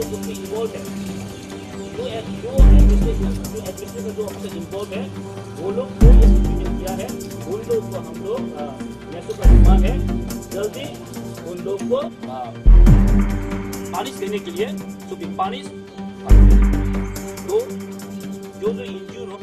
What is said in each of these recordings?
लोग उसमें इन्वॉल्व है, जो एडमिनिस्ट्रेशन जो ऑफिसर इन्वॉल्व है, वो लोग को ये सूचित किया है, उन लोग को हम लोग नेशनल का डिमांड है जल्दी उन लोग को पानिश देने के लिए, तो भी पानिश तो जो इंज्यूर हो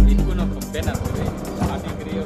Itu no benar, tapi krio.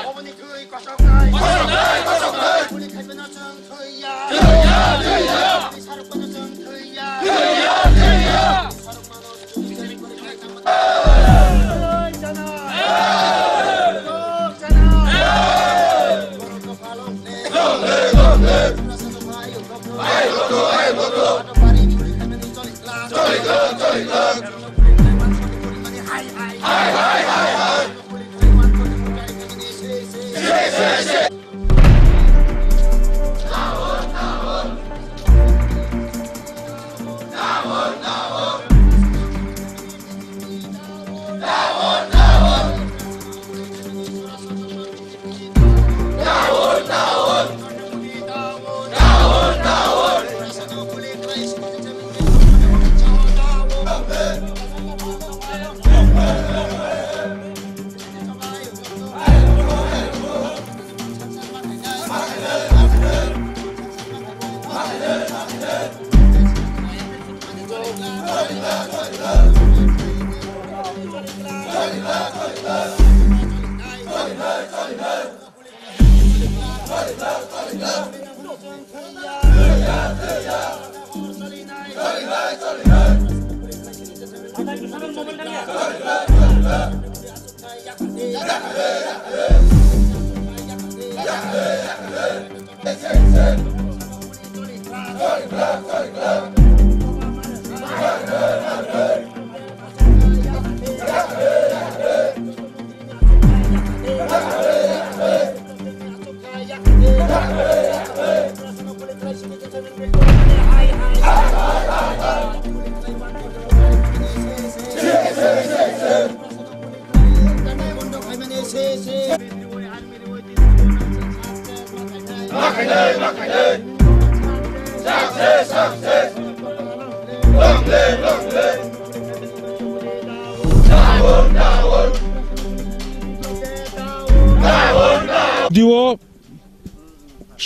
어머니 그의 과석가이 우리 갈변어정 그이야 우리 사록반어정 그이야 사록반어정 비자리거리 갈장만 있잖아 그렇잖아 발롱네 그라서도 바이오 거프 파리니 우리 갈변이 쫄리클라 যদিও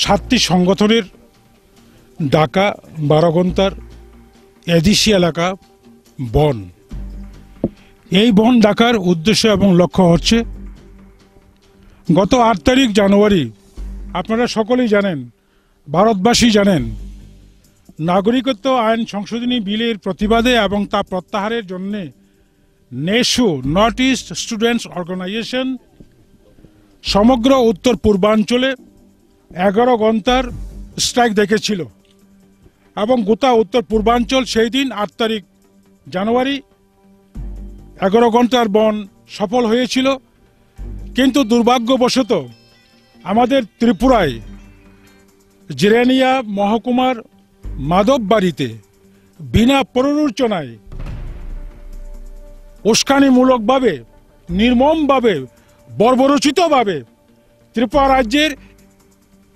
7টি সংগঠনের ডাকা 12 ঘন্টার এডিসি এলাকা বন, এই বন ডাকার উদ্দেশ্য এবং লক্ষ্য হচ্ছে গত 8 তারিখ জানুয়ারি আপনারা সকলেই জানেন, ভারতবাসী জানেন, নাগরিকত্ব আইন সংশোধনী বিলের প্রতিবাদে এবং তা প্রত্যাহারের জন্য নেশু নর্থ ইস্ট স্টুডেন্টস অর্গানাইজেশন সমগ্র উত্তর পূর্বাঞ্চলে 11 ঘন্টার স্ট্রাইক দেখেছিল এবং গোটা উত্তর পূর্বাঞ্চল সেই দিন 8 তারিখ জানুয়ারি 11 ঘন্টার বন সফল হয়েছিল। কিন্তু দুর্ভাগ্যবশত আমাদের ত্রিপুরায় জিরানিয়া মহকুমার মাধববাড়িতে বিনা প্ররোচনায় উস্কানিমূলকভাবে, নির্মমভাবে, বর্বরোচিতভাবে ত্রিপুরা রাজ্যের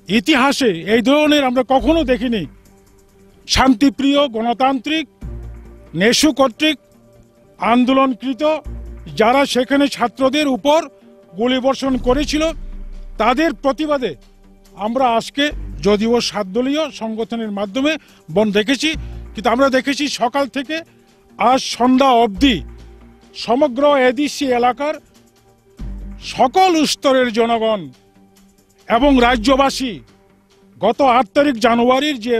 ইতিহাসে এই ধরনের আমরা কখনো দেখিনি। শান্তিপ্রিয় গণতান্ত্রিক নেশু কর্তৃক আন্দোলনকৃত যারা সেখানে ছাত্রদের উপর গুলিবর্ষণ করেছিল তাদের প্রতিবাদে আমরা আজকে যদিও 7 দলীয় সংগঠনের মাধ্যমে বন দেখেছি, কিন্তু আমরা দেখেছি সকাল থেকে আজ সন্ধ্যা অবধি সমগ্র এডিসি এলাকার সকল স্তরের জনগণ এবং রাজ্যবাসী গত 8 তারিখ জানুয়ারির যে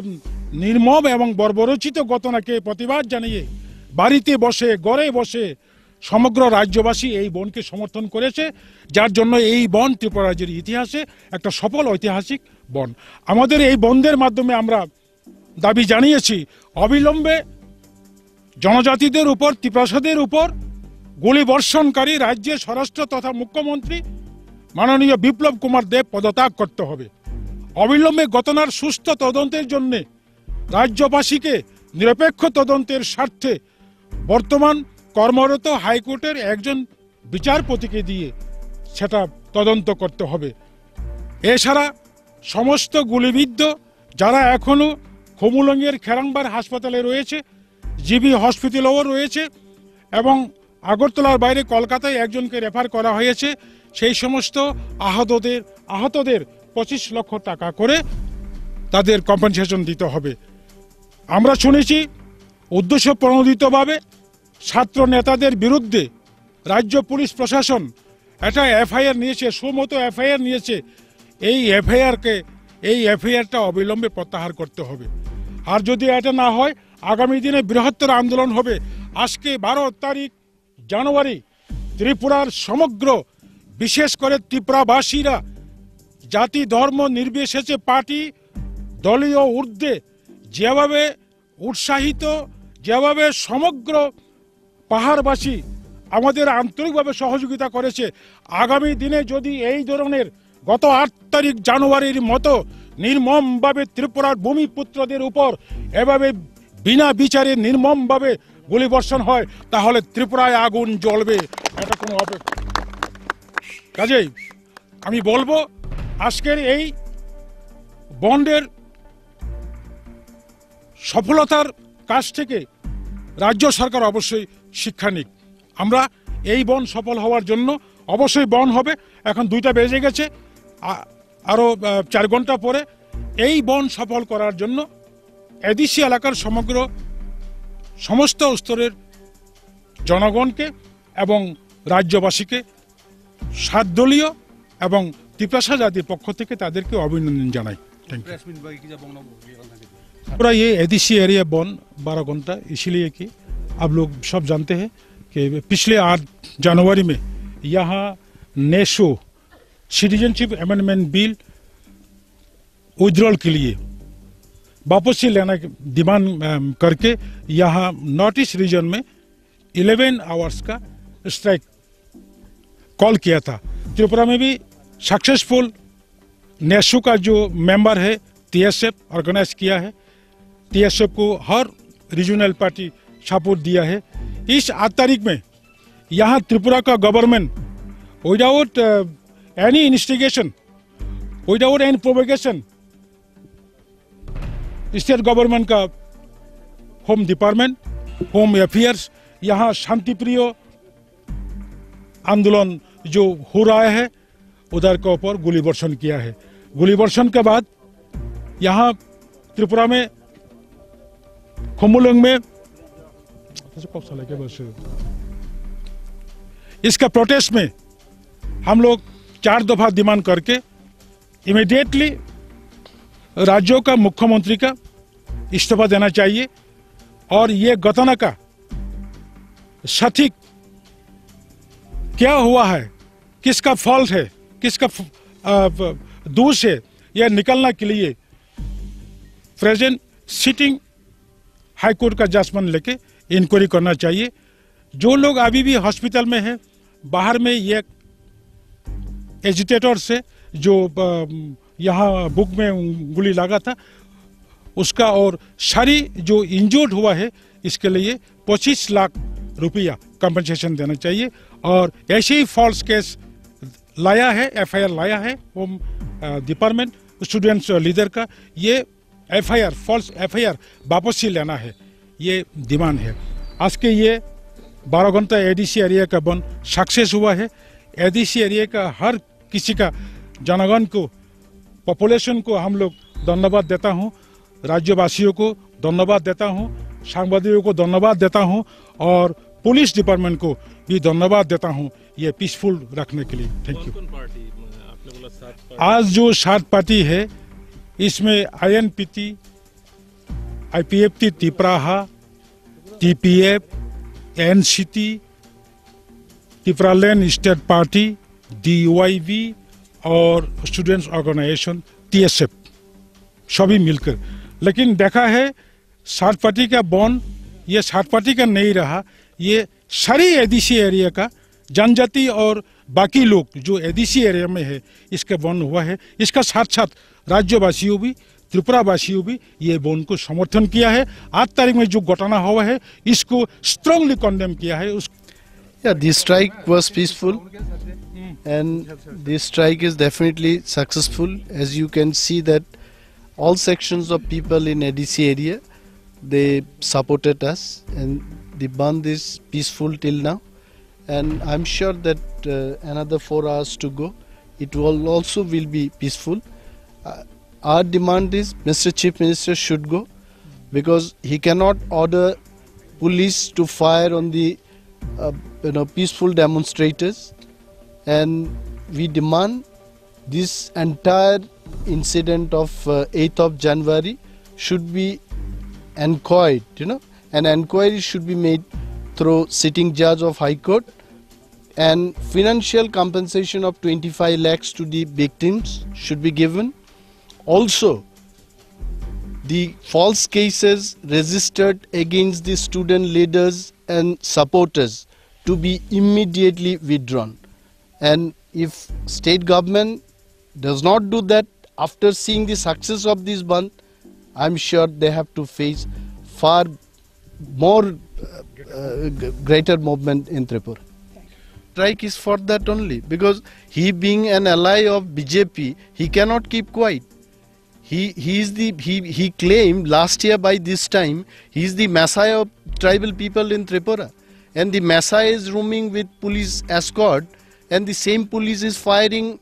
নির্মম এবং বর্বরোচিত ঘটনাকে প্রতিবাদ জানিয়ে বাড়িতে বসে, ঘরে বসে সমগ্র রাজ্যবাসী এই বনকে সমর্থন করেছে, যার জন্য এই বন ত্রিপুরা রাজ্যের ইতিহাসে একটা সফল ঐতিহাসিক বন। আমাদের এই বনদের মাধ্যমে আমরা দাবি জানিয়েছি অবিলম্বে জনজাতিদের উপর, ত্রিপ্রাসাদের উপর গুলিবর্ষণকারী রাজ্যের স্বরাষ্ট্র তথা মুখ্যমন্ত্রী মাননীয় বিপ্লব কুমার দেব পদত্যাগ করতে হবে। অবিলম্বে ঘটনার সুষ্ঠু তদন্তের জন্য রাজ্যবাসীকে নিরপেক্ষ তদন্তের স্বার্থে বর্তমান কর্মরত হাইকোর্টের একজন বিচারপতিকে দিয়ে সেটা তদন্ত করতে হবে। এছাড়া সমস্ত গুলিবিদ্ধ যারা এখনও খুমুলঙ্গের খেরাংবার হাসপাতালে রয়েছে, জিবি হসপিটালেও রয়েছে এবং আগরতলার বাইরে কলকাতায় একজনকে রেফার করা হয়েছে, সেই সমস্ত আহতদের 25 লক্ষ টাকা করে তাদের কম্পেনসেশন দিতে হবে। আমরা শুনেছি উদ্দেশ্য প্রণোদিতভাবে ছাত্র নেতাদের বিরুদ্ধে রাজ্য পুলিশ প্রশাসন একটা এফআইআর নিয়েছে, সুমতো এফআইআর নিয়েছে, এই এফআইআরটা অবিলম্বে প্রত্যাহার করতে হবে। আর যদি এটা না হয় আগামী দিনে বৃহত্তর আন্দোলন হবে। আজকে 12 তারিখ জানুয়ারি ত্রিপুরার সমগ্র, বিশেষ করে ত্রিপুরাবাসীরা জাতি ধর্ম নির্বিশেষে পার্টি দলীয় ঊর্ধ্বে যেভাবে উৎসাহিত, যেভাবে সমগ্র পাহাড়বাসী আমাদের আন্তরিকভাবে সহযোগিতা করেছে, আগামী দিনে যদি এই ধরনের গত 8 তারিখ জানুয়ারির মতো নির্মমভাবে ত্রিপুরার ভূমিপুত্রদের উপর এভাবে বিনা বিচারে নির্মমভাবে গুলিবর্ষণ হয়, তাহলে ত্রিপুরায় আগুন জ্বলবে, এটা কোনো কাজেই আমি বলবো আজকের এই বন্ডের সফলতার কাছ থেকে রাজ্য সরকার অবশ্যই শিক্ষা নিক। আমরা এই বন সফল হওয়ার জন্য অবশ্যই বন হবে। এখন 2টা বেজে গেছে, আরও 4 ঘন্টা পরে এই বন সফল করার জন্য এডিসি এলাকার সমস্ত স্তরের জনগণকে এবং রাজ্যবাসীকে 7 দলীয় এবং ত্রিপ্রাসা জাতির পক্ষ থেকে তাদেরকে অভিনন্দন জানাই। Thank you. पूरा ये एडीसी एरिया बॉन 12 घंटा इसलिए कि आप लोग सब जानते हैं कि पिछले 8 जनवरी में यहाँ नेशो सिटीजनशिप अमेंडमेंट बिल विड्रॉल के लिए वापसी लेना डिमांड करके यहाँ नॉर्थ ईस्ट रीजन में 11 आवर्स का स्ट्राइक कॉल किया था। त्रिपुरा में भी सक्सेसफुल नेशो का जो मेंबर है TSF ऑर्गेनाइज किया है। TSF को हर रीजनल पार्टी सपोर्ट दिया है। इस 8 तारीख में यहाँ त्रिपुरा का government without any investigation, without any provocation, state government का होम डिपार्टमेंट, होम अफेयर्स यहाँ शांतिप्रिय आंदोलन जो हो रहा है उधर के ऊपर गोलीवर्षण किया है। गोलीवर्षण के बाद यहाँ त्रिपुरा में खुमुलुंग में इसका प्रोटेस्ट में हम लोग 4 दफा डिमांड करके इमीडिएटली राज्यों का मुख्यमंत्री का इस्तीफा देना चाहिए और ये घटना का सटीक क्या हुआ है, किसका फॉल्ट है, किसका दोष है, यह निकलने के लिए प्रेजेंट सिटिंग हाई कोर्ट का जजमेंट लेके इंक्वायरी करना चाहिए। जो लोग अभी भी हॉस्पिटल में हैं, बाहर में ये एजिटेटर से जो यहाँ बुक में गोली लगा था उसका और सारी जो इंजर्ड हुआ है इसके लिए 25 लाख रुपया कंपनसेशन देना चाहिए। और ऐसे ही फॉल्स केस लाया है, FIR लाया है होम डिपार्टमेंट स्टूडेंट्स लीडर का, ये FIR फॉल्स FIR वापसी लेना है, ये डिमांड है। आज के ये 12 घंटा एडीसी एरिया का बंद सक्सेस हुआ है। एडीसी एरिया का हर किसी का जनगण को, पॉपुलेशन को हम लोग धन्यवाद देता हूँ, राज्यवासियों को धन्यवाद देता हूँ, सांबादिकों को धन्यवाद देता हूँ और पुलिस डिपार्टमेंट को भी धन्यवाद देता हूँ ये पीसफुल रखने के लिए। Thank you. आज जो 7 पार्टी है इसमें INPT, IPFT Tripura, TPF, NCT, Tripuraland state party, DYV और स्टूडेंट्स ऑर्गेनाइजेशन TSF सभी मिलकर। लेकिन देखा है 7 पार्टी का बॉन्ड ये 7 पार्टी का नहीं रहा, ये सारी एडीसी एरिया का जनजाति और बाकी लोग जो एडीसी एरिया में है इसका बॉन्ड हुआ है। इसका साथ साथ राज्यवासियों भी, त्रिपुरावासियों भी ये बॉन्ड को समर्थन किया है। 8 तारीख में जो घटना हुआ है इसको स्ट्रांगली कंडेम किया है। Yeah, this strike was peaceful and this strike is definitely successful. As you can see that all sections of people in ADC area, they supported us and the band is peaceful till now. And I'm sure that another 4 hours to go, it will also be peaceful. Our demand is Mr. Chief Minister should go because he cannot order police to fire on the peaceful demonstrators, and we demand this entire incident of 8th of January should be inquired, an inquiry should be made through sitting judge of High Court, and financial compensation of 25 lakhs to the victims should be given. Also, the false cases registered against the student leaders and supporters to be immediately withdrawn. And if state government does not do that, after seeing the success of this Bandh, I'm sure they have to face far more greater movement in Tripura. Strike is for that only, because he being an ally of BJP, he cannot keep quiet. He claimed last year by this time he is the messiah of tribal people in Tripura, and the messiah is roaming with police escort, and the same police is firing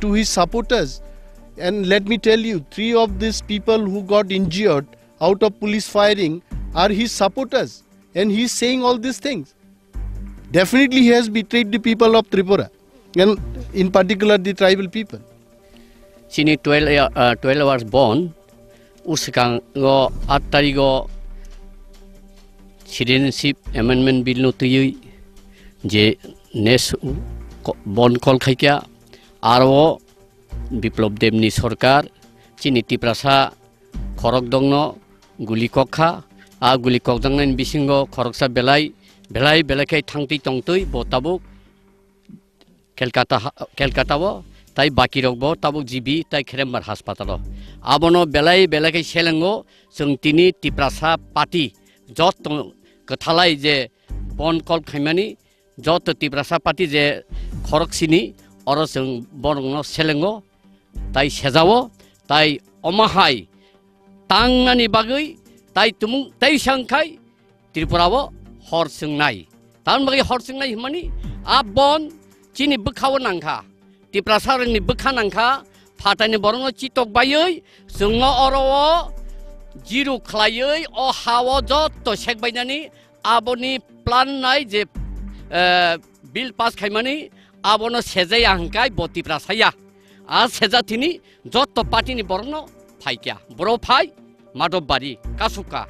to his supporters. And let me tell you, 3 of these people who got injured out of police firing are his supporters, and he is saying all these things. Definitely he has betrayed the people of Tripura, and in particular the tribal people. Sini 12 hours born, uskang go atari go citizenship amendment bill no tuyui je nes bon kol khaikya aro biplop demni sarkar chini tiprasa khorok dongno guli kokha a guli kokjangnain bisingo khoroksa belai kai thangti tongtui bo tabuk Kolkata bo tai baki rokbo tabuk jibi tai Kherembar hospital abono belai kai selengo जों tini tiprasa party jot kathalai je bon kol khaimani jot tiprasa party je khoroksini oro जों borongno selengo tai sejao tai omahai tangani bagui tai tumung tai sangkai Tripurabo hor sungnai tan bagi hor sungnai himani abon chini bukhaw nangkha tiprasa rangni bukha nangkha phatani borongno chitok bayoi जोंनो oro jiru khlaioi o hawo jotto sekbainani aboni plan nai je bill pass khaimani abono sejai angkai boti prasaya a seja tini jotto party ni borongno phaikya boro phai madobari kasuka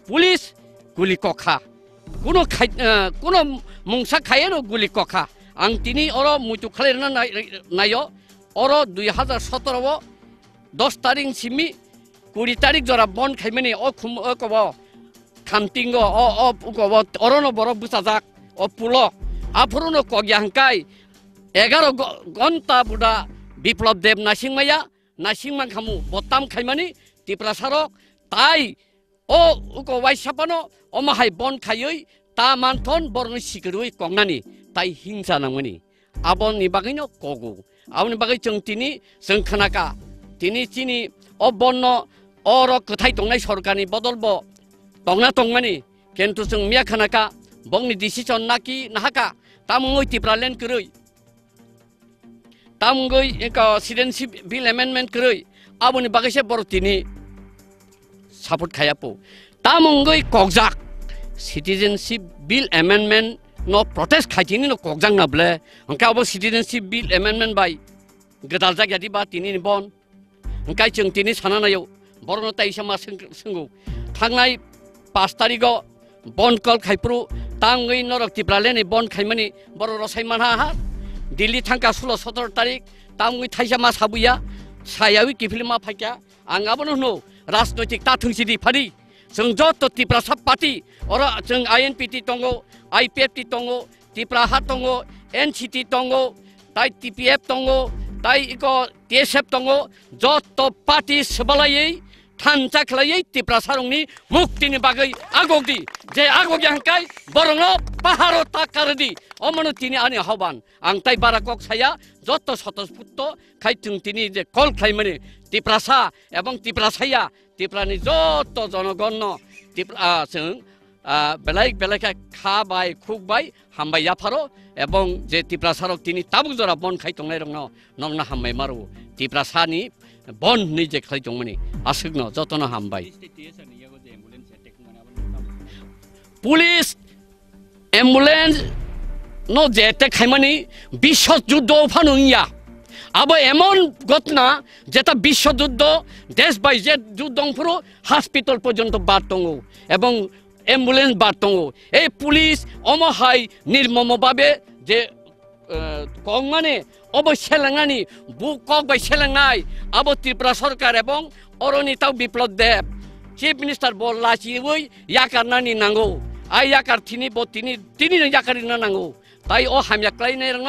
police guli kokha kuno mungsa khayeno guli kokha ang tini oro mutu khalerna nayo oro 2017 bo 10 tarik simi 20 tarik jora bon khaimani o khum o ko khamtingo o ko orono boro busajak o pulo apuruno ko gyangkai 11 gonta buda biplop dev nasingmaya nasingman khamu botam khaimani tiprasarok tai o ko waisapano omahai bon khayoi ta manthon borno sikrui kongnani tai hingsa nangmani abon ni bagino kogu abon bagai chungtini sengkhanaka tini chini obonno oro kothai tongnai sorkani bodolbo tongna tongmani kentu sung mia khanaka bongni decision naki nahaka tamungoi tipralen kurui tamungoi eko citizenship bill amendment kurui aboni bagaise bortini support khayapo tamungoi kokjak citizenship bill amendment no protest khaitini no kokjang na ble angka abo citizenship bill amendment by gedaljak yadi ba tini bon angkai chung tini sananayo borno tai sama senggu thangnai 5 tarigo bon kol khaipru tangoi norok tipraleni bon khaimani boro rosai manha ha Delhi thangka 16-17 tarik tamui thaisama sabuya sayawi kifilma phakya angabono no rajnoitik tathungsidi phari जों जत Tiprasa party और जों INPT दंगो IPFT दंगो तिप्राहा दंगो NCT दंगो ताई TPF दंगो ताई eco TSF दंगो जत party सबलायै थानचा खलायै Tiprasa रंगनि मुक्तिनि बागै आगोगदि जे आगोगि हांकाय बरंनो पाहारो ताकारदि अमनो तिनि आनि आह्वान आं ताई बाराकक साया जत सतस्फुत्त खाइथुं तिनि जे कल खाइमाने तिप्रासा एवं तिप्रासाया तिप्रानि जत जनगण तिप्रा जों बेलाय बेलाय खाबाय खुबाय हामबाय याफारो एवं जे तिप्रासारक तिनि ताबुक जरा बन खाइ तंनाय रंनो नंना हामबाय मारो तिप्रासानि बन नि जे खाइ तंमनि आसुगनो जतनो हामबाय police ambulance no jete khaimani বিশ্বযুদ্ধ ফানুইয়া আবার এমন ঘটনা যেটা বিশ্বযুদ্ধ দেশ বাই যে যুদ্ধংপুরো হসপিটাল পর্যন্ত বাড়তঙ্গ এবং অ্যাম্বুলেন্স বাড়তঙ্গ এই পুলিশ অমহাই নির্মমভাবে যে কংমানে অবশ্যেলাঙানি বুক কক বাই সেলাঙাই আবো ত্রিপুরা সরকার এবং অরণিতাও বিপ্লব দেব চিফ মিনিস্টার বললাছি ওই ইয়াকারনানি নাঙ্গো আই ইয়াকার তিনি ইয়াকারি না নাঙ্গো তাই ও হামিয়াক্লাইনের ন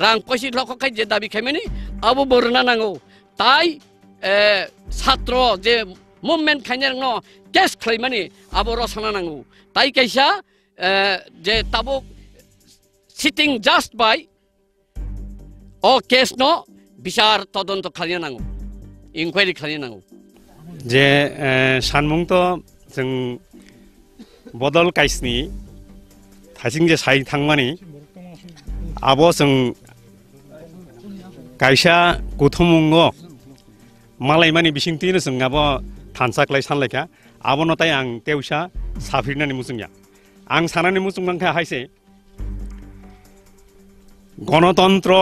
রাং পয়সি লক্ষাই যে দাবি খাইমানি আবো বরনা নাঙ্গো তাই ছাত্র যে মুভমেন্ট খাইনের ন কেস খাইমানি আবো রচনা নাঙ্গো তাই কাইসা যে তাবো সিটিং জাস্ট বাই ও কেস ন বিচার তদন্ত খালিয়া নাঙ্গো ইনকোয়ারি খালিয়া নাঙ্গো যে সানমুংত जों बदल काइसनि थाइसिं जे साइ थांमानि आबो जों काइसा गुथुमुंग मालायमानि बिसिंतिनो जों आबो थानसाक्लाय सानलायखा आबो नताय आं तेवसा साफिरनानि मुसुंया आं सानानि मुसुंनांखा हायसे गणतन्त्र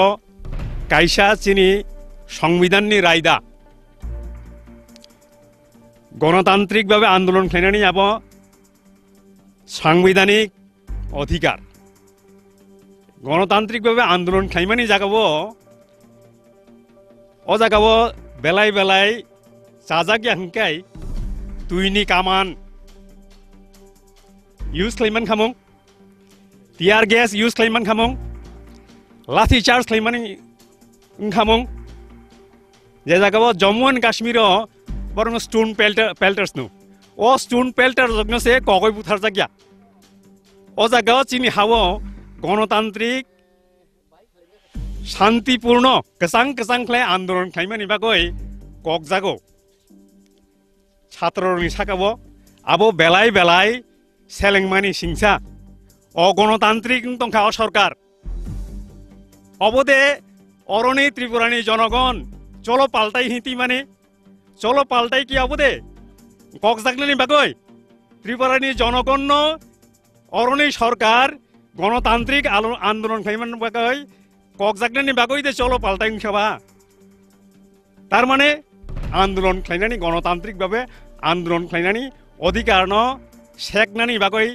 काइसा चिनि संविधाननि रायदा गणतान्त्रिकभावे आन्दोलन खालामनानै अब साংবিধানিক अधिकार गणतान्त्रिकभावे आन्दोलन खालामनानै जागाबो अ जागाबो बेलाय बेलाय जाजागिया हंखाय तुइनि कामान यूज खालामनानै खामों टियार गेस यूज खालामनानै खामों लाठी चार्ज खालामनानै खामों जे जागाबो जम्मू एन्ड काश्मीर बरं स्टोन पेल्टार्स नु ओ स्टोन पेल्टार जगनो से कगय बुथार जागिया ओ जागा चिनि हावो गणतान्त्रिक शान्तिपूर्ण कसां खलाय आन्दोलन खालामनानै बागै कक जागो छात्रनि साकाबो आबो बेलाय बेलाय सेलेंमानि सिंसा ओ गणतान्त्रिक तंखा सरकार अबदे अरनि त्रिपुरानि जनगण चलो पाल्टाई हिति माने चलो पाल्टाई कि आबदे कक्सजागलानि बागै त्रिपुरानि जनगण अरनि सरकार गणतान्त्रिक आन्दोलन खालामनानै बागै कक्सजागलानि बागै दे चलो पाल्टाई हिसाबा तारमाने आन्दोलन खालामनानै गणतान्त्रिक भावे आन्दोलन खालामनानै अधिकार न सेकनानि बागै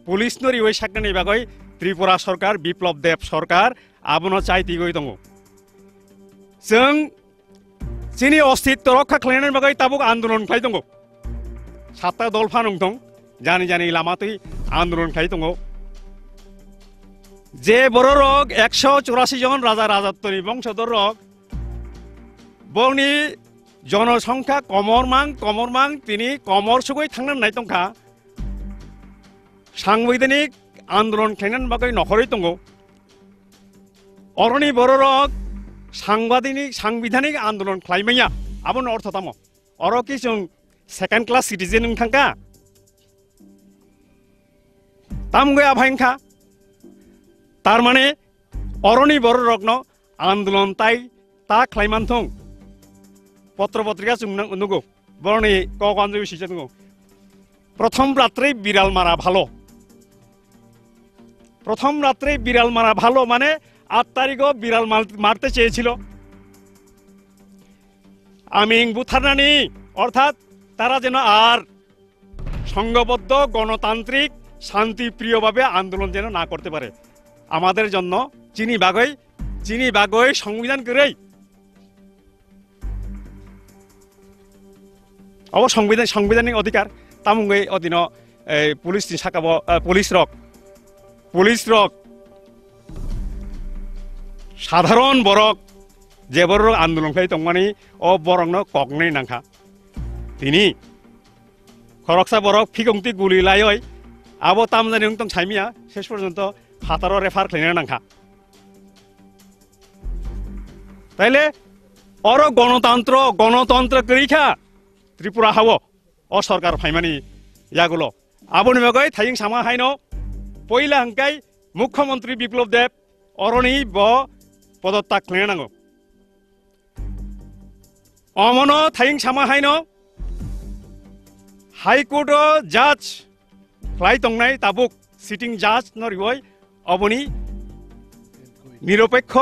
पुलिस नरि वै सेकनानि बागै त्रिपुरा सरकार बिप्लब देब सरकार आबनो चाइतिगै दङ जों चिनि अस्तित्व रक्षा खालामनायनि बागै ताबुक आन्दोलन खालाय दङ सातटा दल फानं दं जानि जानि लामातै आन्दोलन खालाय दङ जे बर' रग 184 जन राजा राजत्वनि बंशधर रग बनि जनसंख्या कमरमां तिनि कमर सुगै थांनानै नाय दंखा साংবিধাनिक आन्दोलन खालामनायनि बागै नखरै दङ अरनि बर' रग सांविधानिक आन्दोलन खालामैया आबोनो अर्थ तामो अरकि जों सेकेंड क्लास सिटिजेन थांखा तामगै आभाइंखा तारमाने अरनि बर' रगनो आन्दोलन ताई ता खालामनानै थं पत्र पत्रिका जों नुगौ बरनि कगनजों सिजा दङ प्रथम रात्रि बिराल मारा भालो प्रथम रात्रि बिराल मारा भालो माने 8 तारिखो बिराल मारते চেয়েছিল আমিং বুথারনানি অর্থাৎ তারা যেন আর সংঘবদ্ধ গণতান্ত্রিক শান্তিপ্রিয়ভাবে আন্দোলন যেন না করতে পারে আমাদের জন্য চিনি বাগৈ সংবিধান করেই অব সাংবিধানিক অধিকার তামুঙ্গৈ অধীন পুলিশ শাখাব পুলিশ রক साधारण बरक जे बरक आन्दोलन खालाय दंमानि अ बरकनो ककनै नांखा तिनि खरकसा बरक फिगंति गुलि लायै आबो तामजानि उंतं साइमिया शेष पर्यन्त हातारो रेफार खालायनो नांखा ताइले अर गणतन्त्र करिखा त्रिपुरा हावो अ सरकार फाइमानि यागुलो आबोनि बागै थाइं सामा हाइनो पहिला हंकाय मुख्यमंत्री बिप्लब देब अरनि ब पदत्याग खालामनांगौ अमनो थाइं सामा हाइनो हाईकोर्ट जज फ्लाइ दंनाय ताबुक सिटिंग जज नरिवय अबनि নিরপেক্ষ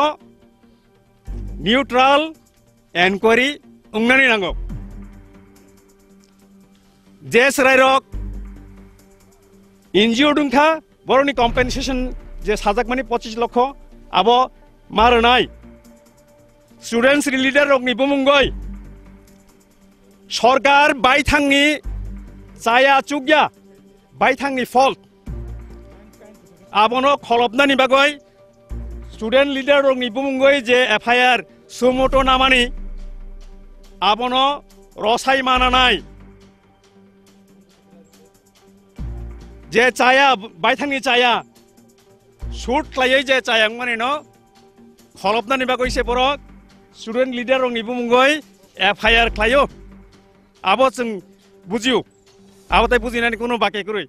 নিউট্রাল এনকোয়ারি উংনানি নাঙ্গো যে সেরাইরক এনজিও দুংখা বরনি কম্পেনসেশন যে সাজাকমানি 25 লক্ষ আবো মারনাই স্টুডেন্টস লিডার রকনি বুমুঙ্গই সরকার বাইথাংনি চায়া চুগিয়া বাইথাংনি ফল্ট আবনো খলবনানি বাগৈ স্টুডেন্ট লিডার রকনি বুমুঙ্গই যে এফআইআর সুমোটো নামানি আবনো রসাই মানানাই যে চায়া বাইথাংনি চায়া শুট খাইयै যে চায়া মানে ন খলবনানি বাগৈছে বরক স্টুডেন্ট লিডাर रंनि बुमुंगै एफआईआर खायो आबो जों बुजियो आबोताय बुजिनानै कोनो बाके करै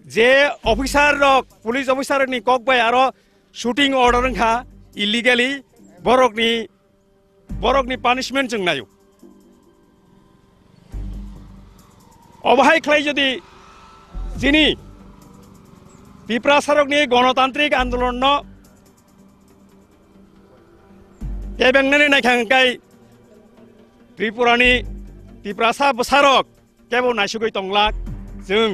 जे अफिसार रक पुलिस अफिसार नि ककबाय आरो शूटिंग ऑर्डर खा इलिगेली बरकनि पानिशमेंट जों नायो अबहाय खाय जदि जिनि पिपरा सारकनि गणतान्त्रिक आन्दोलन न केबेंनानै नायखांखाय त्रिपुरानि तिप्रासा बसारक केबो नायसुगै तंलाक जों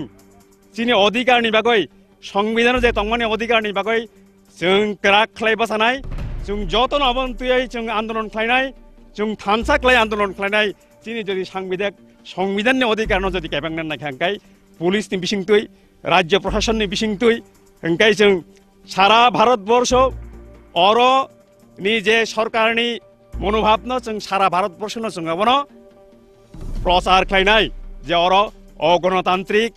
जिनि अधिकारनि बागै संविधान जे तंमानि अधिकारनि बागै जों क्राक खालायबा थानाय जों जतन अबन्तुयै जों आन्दोलन खालायनाय जों थामसा खालाय आन्दोलन खालायनाय जिनि जदि संविधाननि अधिकार न जदि केबेंनानै नायखांखाय पुलिसनि बिसिंतुय राज्य प्रशासननि बिसिंतुय ओंखाय जों सारा भारतवर्ष अर नि जे सरकारनि मनोभाव न जों सारा भारतवर्ष न जों अबनो प्रचार खालायनाय जे अर अगणतान्त्रिक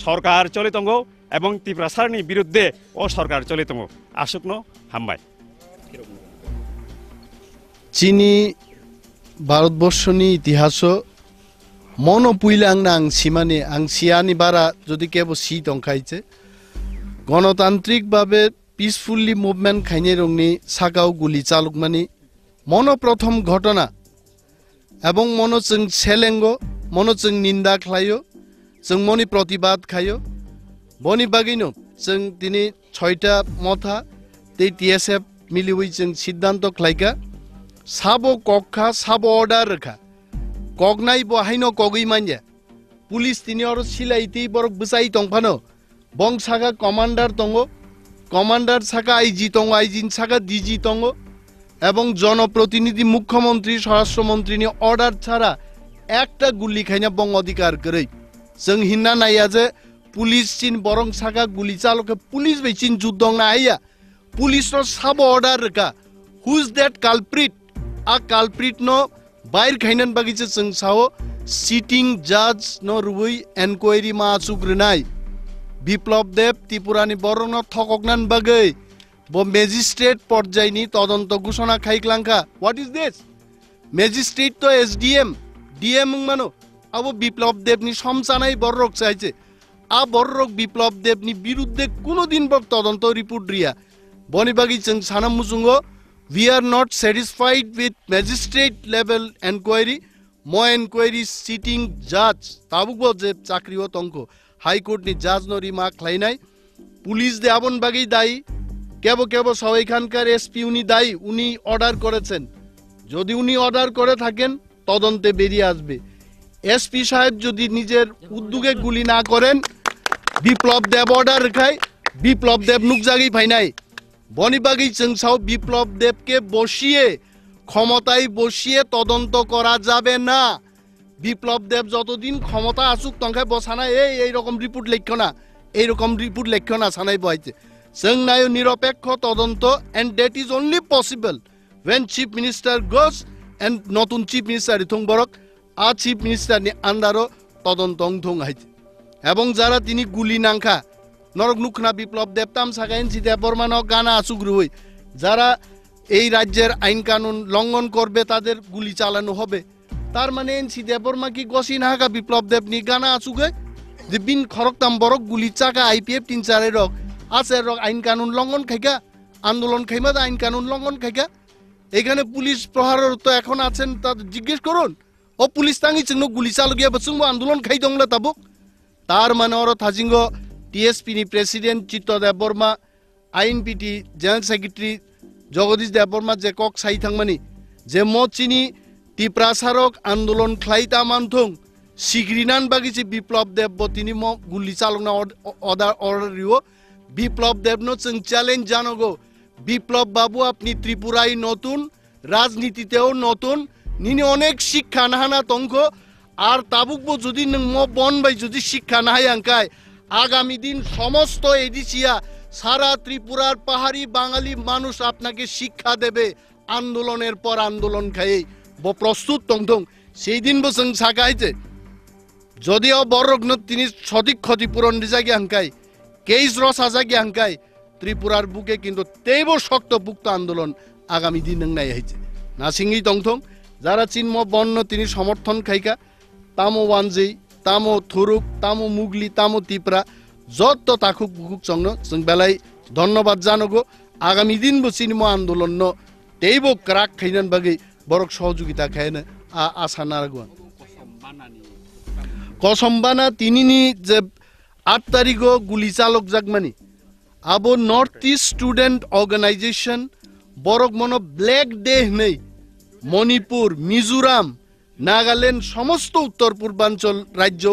सरकार चलितंगो एवं तिप्रासारनि बिरुद्धे अ सरकार चलितंगो आसुकनो हामबाय चीनी भारतवर्षनि इतिहास मन पुइलांना आं सिमानि आं सियानि बारा जदि केबो सि दंखाइছে गणतान्त्रिक भावे पिसफुली मुभमेंट खाइने रंनि सागाव गुली चालुकमानि मन प्रथम घटना एवं मन जों सेलेंगो मन जों निंदा खालायो जों मनि प्रतिबाद खायो बनि बागिनो जों दिनै 6टा मथा ते टीएसएफ मिलिवै जों सिद्धांत खालायगा साबो कखा साबो अर्डार रखा कगनाय बहायनो कगै मानया पुलिस तिनि और सिलाइति बरक बसाइ तंफानो बं सागा कमांडार तंगो कमांडार साका आईजी तंगो आईजी साका डीजी तंगो एवं जनप्रतिनिधि मुख्यमंत्री स्वराष्ट्रमंत्री अर्डार छाड़ा एकटा गुली खाइना बं अधिकार करै जों हिन्ना नाया जे पुलिस चिन बरं साका गुली चालके पुलिस बै चिन जुद्धं ना आया पुलिस नो सब अर्डार रखा हु इज दैट कल्प्रिट आ कल्प्रिट नो बाहिर खाइनन बागिचे जों साओ सिटिंग जज नो रुबै एनक्वायरी मा सुग्रनाय বিপ্লব দেব ত্রিপুরানি বরণ থককনান বাগৈ ব ম্যাজিস্ট্রেট পর্যায়নি তদন্ত ঘোষণা খাইক্লাংখা হোয়াট ইজ দিস ম্যাজিস্ট্রেট তো এসডিএম ডিএম মানো আবো বিপ্লব দেবনি সমচানাই বড়রক চাইছে আ বড়রক বিপ্লব দেবনি বিরুদ্ধে কোনোদিন বক তদন্ত রিপোর্ট রিয়া বনিবাগি जों Sanam মুজুঙ্গ we are not satisfied with magistrate level enquiry mo enquiry sitting judge তাবুক যে চাকরিও তঙ্ক हाईकोर्ट नि जज नो रिमार्क खालायनाय पुलिस दे आबन बागै दायी केबो केबो सबाइखानकार एसपी उनी दायी उनी अर्डार करेছেন যদি উনি অর্ডার করে থাকেন তদন্তে বেরিয়ে আসবে এসপি সাহেব যদি নিজের উদ্যোগে গুলি না করেন বিপ্লব দেব অর্ডার রাখায় বিপ্লব দেব নুক জাগি ফাইনাই বনিবাগি চংসাও বিপ্লব দেবকে বসিয়ে ক্ষমতায় বসিয়ে তদন্ত করা যাবে না বিপ্লব দেব যতদিন ক্ষমতা আসুক তংখায় বসানা এই রকম রিপোর্ট লেখো না এই রকম রিপোর্ট লেখো না সানাই বইছে जों नायो निरपेक्ष तदন্ত and that is only possible when chief minister goes and নতুন chief minister থং বরক আ chief minister নি আন্ডারো তদন্ত থং হাইছে এবং যারা তিনি গুলি নাংখা নরক নুখনা বিপ্লব দেব তাম সাগাইন সিদে বর্মান গানা আসুগ্রুই যারা এই রাজ্যের আইন কানুন লঙ্ঘন করবে তাদের গুলি চালানো হবে তার মানে এনসি দেববর্মা কি গসিন হাগা বিপ্লব দেব নি গানা আসুগে যে বিন খরকতাম বরক গুলি চাকা আইপিএফ 3-4 রক আছে রক আইন কানুন লঙ্ঘন খাইগা আন্দোলন খাইমা আইন কানুন লঙ্ঘন খাইগা এখানে পুলিশ প্রহারর তো এখন আছেন তা জিজ্ঞেস করুন ও পুলিশ তাঙ্গি চিংনো গুলি চালু গিয়া বসুং আন্দোলন খাই দংলা তাবুক তার মানে ওর থাজিঙ্গ টিএসপি নি president Chitta Debbarma INPT general secretary Jagadish Debbarma যে কক সাই থাকমানি যে মচিনি টিপ্রাসারক আন্দোলন খ্লাইতা মানথং সিগ্রিনান বাগিছে বিপ্লব দেব তিনি ম গুলি চালনা order Rio Biplab Deb no जों চ্যালেঞ্জ জানগো বিপ্লব বাবু আপনি ত্রিপুরায় নতুন রাজনীতিতেও নতুন নিনি অনেক শিক্ষা নাহানা তংখ আর তাবুকবো যদি নং ম বন বাই যদি শিক্ষা নাহাই আঙ্কায় আগামী দিন সমস্ত এডিসিয়া সারা ত্রিপুরার পাহাড়ি বাঙালি মানুষ আপনাকে শিক্ষা দেবে আন্দোলনের পর আন্দোলন খাই প্রস্তুত তংথং সেই দিন বসং সাকাইছে যদিও বড়গ্ন তিনি সঠিক ক্ষতিপূরণ দিজাগি হাঙ্কাই কেইস রস আজাগি হাঙ্কাই ত্রিপুরার বুকে কিন্তু তেইব শক্তপুক্ত আন্দোলন আগামী দিন নাই হয়েছে নাসিংই তংথং যারা চিন্ম বন্য তিনি সমর্থন খাইকা তামো ওয়ানজি তামো থুরুক তামো মুগলি তামো তিপ্রা যত তাকুক বুকুক চংন जों বেলাই ধন্যবাদ জানগো আগামী দিন বো চিন্ম আন্দোলন ন তেইব ক্রাক খাইনান বাগি বরক সহযোগিতা খায়না আশা নারাগো কসমবানা তিনিনি যে 8 তারিখও গুলি চালক জাগমানি আবো নর্থ ইস্ট স্টুডেন্ট অর্গানাইজেশন বরক মনো ব্ল্যাক ডে নেই মণিপুর মিজোরাম নাগাল্যান্ড সমস্ত উত্তর পূর্বাঞ্চল রাজ্য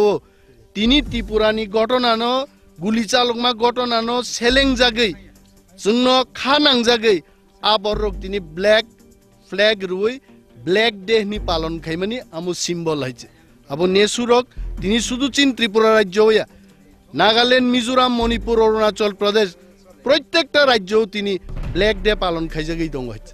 তিনি ত্রিপুরানি ঘটনানো গুলি চালকমা ঘটনানো সেলেং জাগৈ जोंन খানাং জাগৈ আবরক তিনি ব্ল্যাক ফ্ল্যাগ রুই ব্ল্যাক ডে নি পালন খাইমানি আমু সিম্বল হইছে আবো নেসুরক তিনি শুধু চীন ত্রিপুরা রাজ্য হইয়া নাগাল্যান্ড মিজোরাম মণিপুর অরুণাচল প্রদেশ প্রত্যেকটা রাজ্যও তিনি ব্ল্যাক ডে পালন খাইজাগৈ দং হইছে